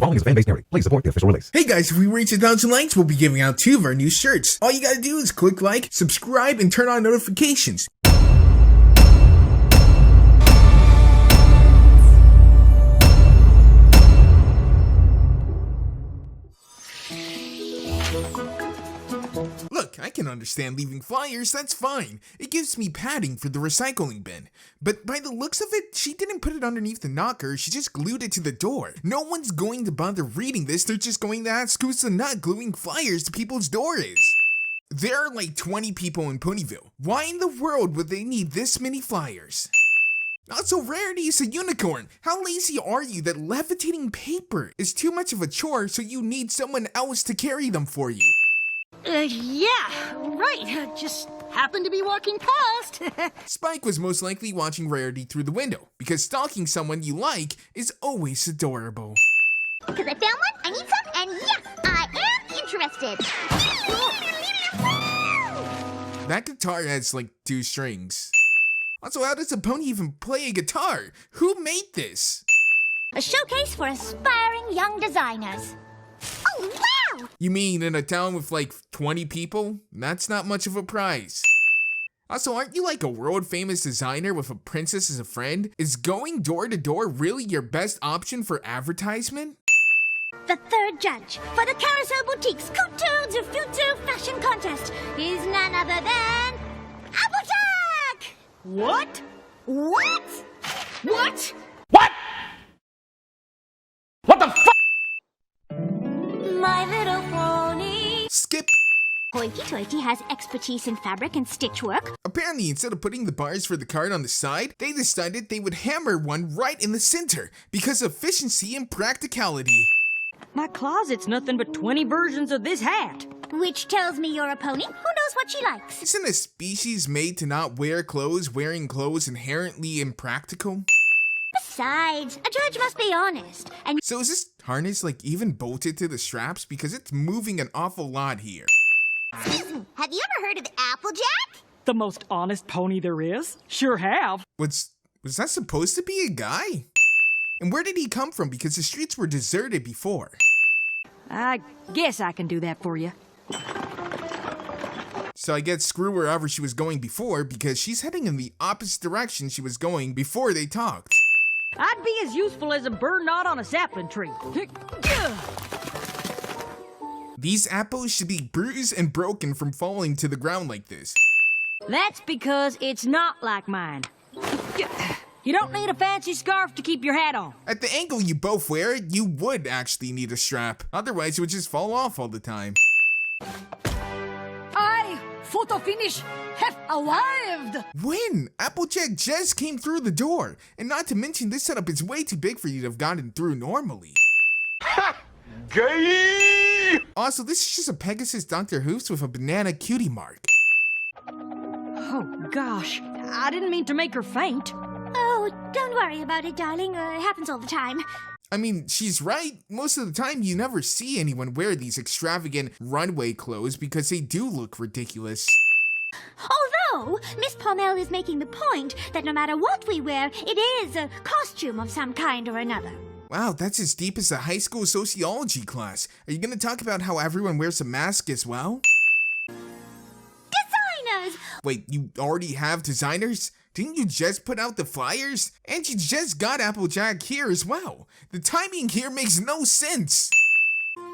following is a fan-based narrative. Please support the official release. Hey guys, if we reach 1,000 likes, we'll be giving out 2 of our new shirts. All you gotta do is click like, subscribe, and turn on notifications. Look, I can understand leaving flyers, that's fine. It gives me padding for the recycling bin. But by the looks of it, she didn't put it underneath the knocker, she just glued it to the door. No one's going to bother reading this, they're just going to ask who's the nut gluing flyers to people's doors. There are like 20 people in Ponyville. Why in the world would they need this many flyers? Also, Rarity is a unicorn. How lazy are you that levitating paper is too much of a chore, so you need someone else to carry them for you? Yeah, right. Just happened to be walking past. Spike was most likely watching Rarity through the window, because stalking someone you like is always adorable. Because I found one, I need some, and yes, I am interested. That guitar has like 2 strings. Also, how does a pony even play a guitar? Who made this? A showcase for aspiring young designers. Oh, wow! You mean in a town with like 20 people? That's not much of a prize. Also, aren't you like a world famous designer with a princess as a friend? Is going door to door really your best option for advertisement? The third judge for the Carousel Boutique's Couture du Futur Fashion Contest is none other than Applejack! What? What? What? What? What the fuck? My Little Pony. Skip. Hoity-toity has expertise in fabric and stitch work. Apparently, instead of putting the bars for the card on the side, they decided they would hammer one right in the center because of efficiency and practicality. My closet's nothing but 20 versions of this hat. Which tells me you're a pony who knows what she likes. Isn't a species made to not wear clothes wearing clothes inherently impractical? Besides, a judge must be honest. And So is this harness like even bolted to the straps? Because it's moving an awful lot here. excuse me, have you ever heard of Applejack? The most honest pony there is. Sure have. Was that supposed to be a guy? And where did he come from? Because the streets were deserted before. I guess I can do that for you. So I guess screw wherever she was going before because she's heading in the opposite direction she was going before they talked. I'd be as useful as a bird knot on a sapling tree. These apples should be bruised and broken from falling to the ground like this. That's because it's not like mine. You don't need a fancy scarf to keep your hat on. At the angle you both wear it, you would actually need a strap. Otherwise, it would just fall off all the time. Photo finish have arrived. When? Applejack just came through the door. And not to mention, this setup is way too big for you to have gotten through normally. Ha! Gay! Also, this is just a Pegasus Dr. Hoops with a banana cutie mark. Oh gosh, I didn't mean to make her faint. Oh, don't worry about it, darling. It happens all the time. I mean, she's right. Most of the time, you never see anyone wear these extravagant runway clothes because they do look ridiculous. Although, Miss Pommel is making the point that no matter what we wear, it is a costume of some kind or another. Wow, that's as deep as a high school sociology class. Are you going to talk about how everyone wears a mask as well? Designers! Wait, you already have designers? Didn't you just put out the flyers? And you just got Applejack here as well. The timing here makes no sense.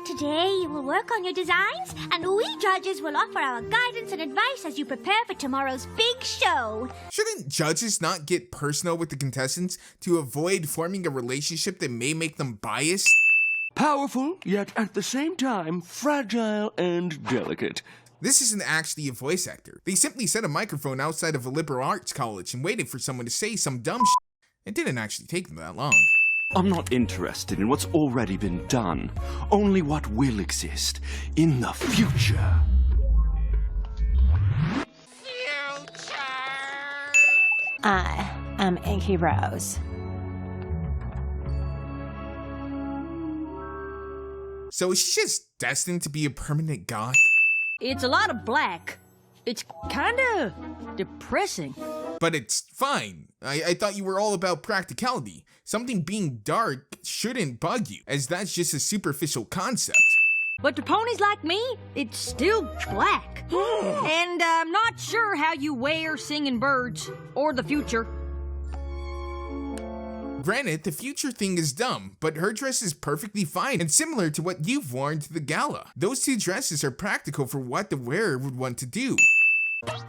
Today you will work on your designs, and we judges will offer our guidance and advice as you prepare for tomorrow's big show. Shouldn't judges not get personal with the contestants to avoid forming a relationship that may make them biased? Powerful, yet at the same time fragile and delicate. This isn't actually a voice actor. They simply set a microphone outside of a liberal arts college and waited for someone to say some dumb shit. It didn't actually take them that long. I'm not interested in what's already been done, only what will exist in the future. I am Inky Rose. So is she just destined to be a permanent goth? It's a lot of black. It's kinda depressing. But it's fine. I thought you were all about practicality. Something being dark shouldn't bug you, as that's just a superficial concept. But to ponies like me, it's still black. And I'm not sure how you wear singing birds, or the future. Granted, the future thing is dumb, but her dress is perfectly fine and similar to what you've worn to the gala. Those two dresses are practical for what the wearer would want to do.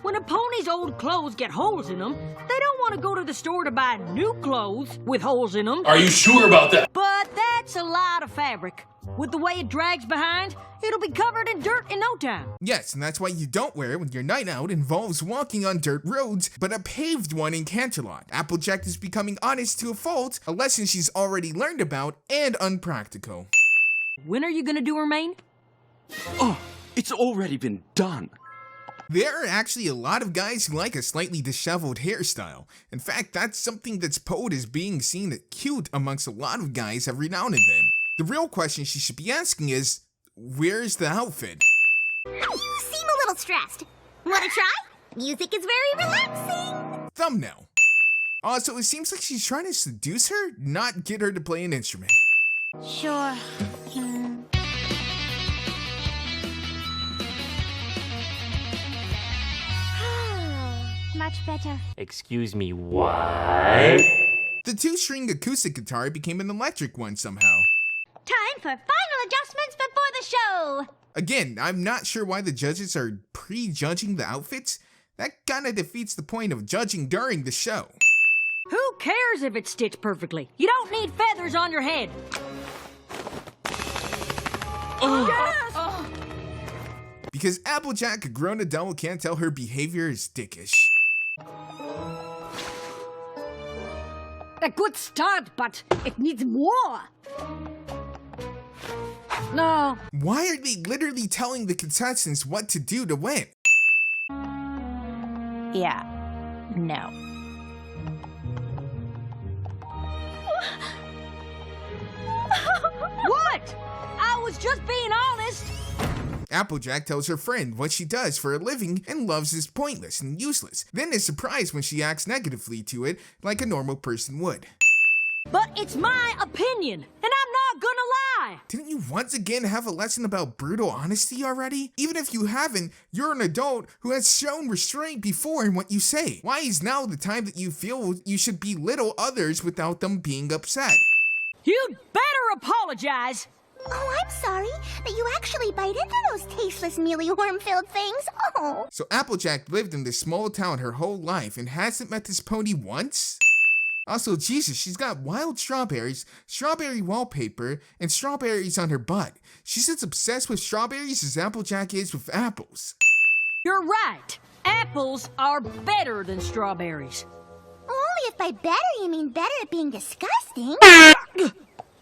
When a pony's old clothes get holes in them, they don't want to go to the store to buy new clothes with holes in them. Are you sure about that? But that's a lot of fabric. With the way it drags behind, it'll be covered in dirt in no time. Yes, and that's why you don't wear it when your night out involves walking on dirt roads, but a paved one in Canterlot. Applejack is becoming honest to a fault, a lesson she's already learned about, and unpractical. When are you gonna do her mane? Oh, it's already been done. There are actually a lot of guys who like a slightly disheveled hairstyle. In fact, that's something that's polled as being seen as cute amongst a lot of guys every now and then. The real question she should be asking is, where's the outfit? You seem a little stressed. Wanna try? Music is very relaxing. Thumbnail. Also, it seems like she's trying to seduce her, not get her to play an instrument. Sure. Much better. Excuse me, what? The two-string acoustic guitar became an electric one somehow. Time for final adjustments before the show. Again, I'm not sure why the judges are prejudging the outfits. That kinda defeats the point of judging during the show. Who cares if it's stitched perfectly? You don't need feathers on your head. Because Applejack, a grown adult, can't tell her behavior is dickish. A good start, but it needs more. No. Why are they literally telling the contestants what to do to win? Yeah. No. What? I was just being honest. Applejack tells her friend what she does for a living and loves is pointless and useless, then is surprised when she acts negatively to it like a normal person would. But it's my opinion, and I'm not gonna lie. Didn't you once again have a lesson about brutal honesty already? Even if you haven't, you're an adult who has shown restraint before in what you say. Why is now the time that you feel you should belittle others without them being upset? You'd better apologize. Oh, I'm sorry that you actually bite into those tasteless, mealy, worm-filled things. Oh. So Applejack lived in this small town her whole life and hasn't met this pony once? Also, Jesus, she's got wild strawberries, strawberry wallpaper, and strawberries on her butt. She's as obsessed with strawberries as Applejack is with apples. You're right. Apples are better than strawberries. Only if by better you mean better at being disgusting.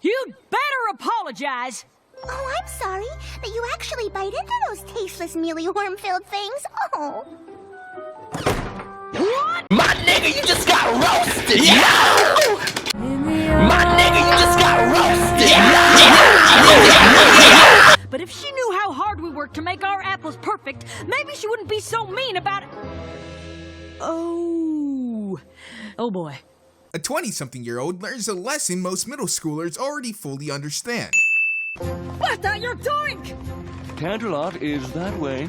You'd better apologize. Oh, I'm sorry that you actually bite into those tasteless, mealy, worm-filled things. Oh. What? My nigga, you just got roasted! Yeah! My nigga, you just got roasted! Yeah! But if she knew how hard we worked to make our apples perfect, maybe she wouldn't be so mean about it. Oh boy. A 20-something-year-old learns a lesson most middle schoolers already fully understand. What are you doing? Canterlot is that way.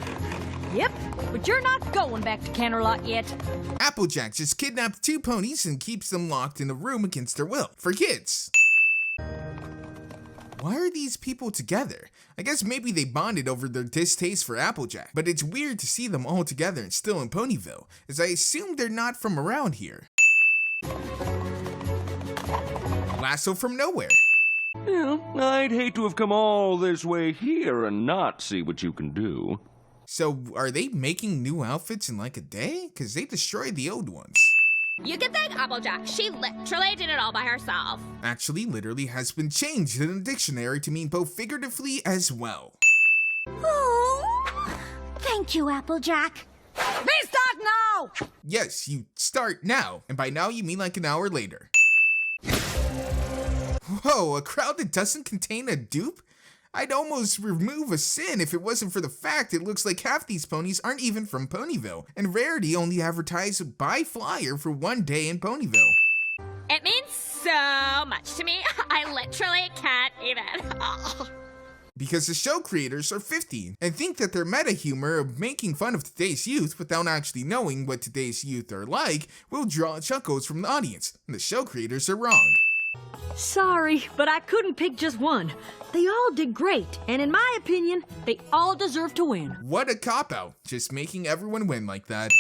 Yep, but you're not going back to Canterlot yet. Applejack just kidnapped two ponies and keeps them locked in a room against their will. For kids. Why are these people together? I guess maybe they bonded over their distaste for Applejack, but it's weird to see them all together and still in Ponyville, as I assume they're not from around here. Lasso from nowhere. Well, I'd hate to have come all this way here and not see what you can do. So, are they making new outfits in like a day? Because they destroyed the old ones. You can thank Applejack. She literally did it all by herself. Actually, literally has been changed in the dictionary to mean both figuratively as well. Oh. Thank you, Applejack. Restart now! Yes, you start now, and by now you mean like an hour later. Whoa, a crowd that doesn't contain a dupe? I'd almost remove a sin if it wasn't for the fact it looks like half these ponies aren't even from Ponyville, and Rarity only advertised by flyer for 1 day in Ponyville. It means so much to me. I literally can't even. Oh. Because the show creators are 50 and think that their meta humor of making fun of today's youth without actually knowing what today's youth are like will draw chuckles from the audience, and the show creators are wrong. Sorry, but I couldn't pick just one. They all did great, and in my opinion, they all deserve to win. What a cop-out, just making everyone win like that.